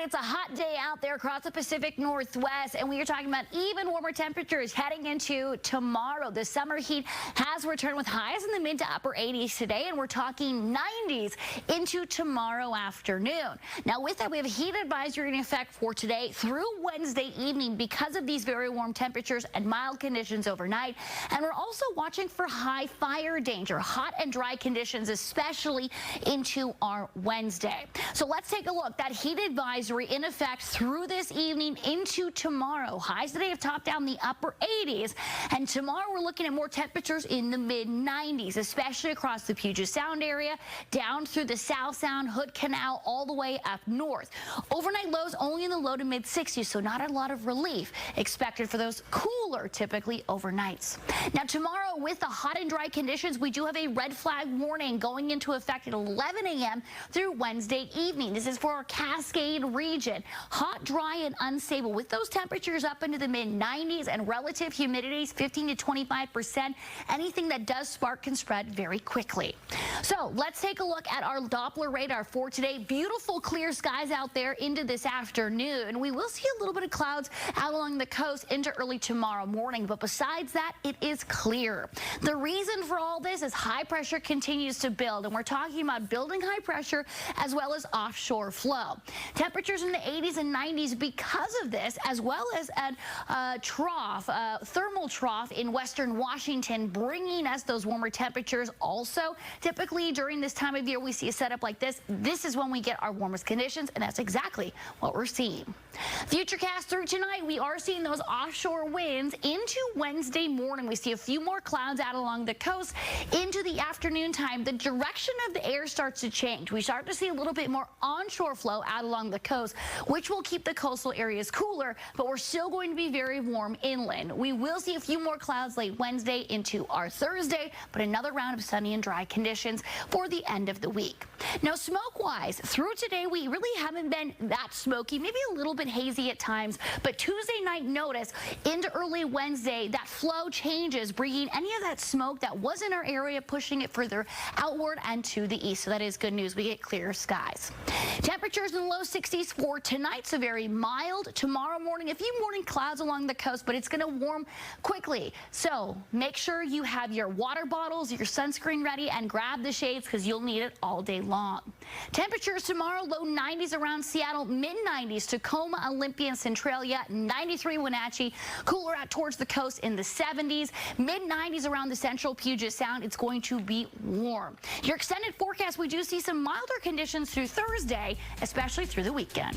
right, it's a hot day out there across the Pacific Northwest, and we are talking about even warmer temperatures heading into tomorrow. The summer heat has returned with highs in the mid to upper 80s today, and we're talking 90s into tomorrow afternoon. Now, with that, we have a heat advisory in effect for today through Wednesday evening because of these very warm temperatures and mild conditions overnight. And we're also watching for high fire danger, hot and dry conditions, especially into our Wednesday. So let's take a look. That heat advisory in effect through this evening into tomorrow. Highs today have topped down the upper 80s, and tomorrow we're looking at more temperatures in the mid 90s, especially across the Puget Sound area, down through the South Sound, Hood Canal, all the way up north. Overnight lows only in the low to mid 60s, so not a lot of relief expected for those cooler, typically overnights. Now tomorrow, with the hot and dry conditions, we do have a red flag warning going into effect at 11 a.m. through Wednesday evening. This is for our Cascade region. Hot, dry, and unstable with those temperatures up into the mid 90s and relative humidities 15 to 25%. Anything that does spark can spread very quickly. So let's take a look at our Doppler radar for today. Beautiful clear skies out there into this afternoon. We will see a little bit of clouds out along the coast into early tomorrow morning, but besides that, it is clear. The reason for all this is high pressure continues to build, and we're talking about building high pressure as well as offshore flow. Temperatures in the 80s and 90s because of this, as well as a thermal trough in western Washington, bringing us those warmer temperatures. Also, typically during this time of year, we see a setup like this. This is when we get our warmest conditions, and that's exactly what we're seeing. Futurecast through tonight, we are seeing those offshore winds into Wednesday morning. We see a few more clouds out along the coast into the afternoon time. The direction of the air starts to change. We start to see a little bit more onshore flow out along the coast, which will keep the coastal areas cooler, but we're still going to be very warm inland. We will see a few more clouds late Wednesday into our Thursday, but another round of sunny and dry conditions for the end of the week. Now, smoke-wise, through today, we really haven't been that smoky, maybe a little bit hazy at times, but Tuesday night, notice into early Wednesday, that flow changes, bringing any of that smoke that was in our area, pushing it further outward and to the east. So that is good news. We get clear skies. Temperatures in the low 60s for tonight, so very mild. Tomorrow morning, a few morning clouds along the coast, but it's going to warm quickly. So make sure you have your water bottles, your sunscreen ready, and grab the shades because you'll need it all day long. Temperatures tomorrow, low 90s around Seattle, mid 90s Tacoma, Olympia, and Centralia, 93 Wenatchee, cooler out towards the coast in the 70s, mid 90s around the central Puget Sound. It's going to be warm. Your extended forecast, we do see some milder conditions through Thursday, especially through the weekend.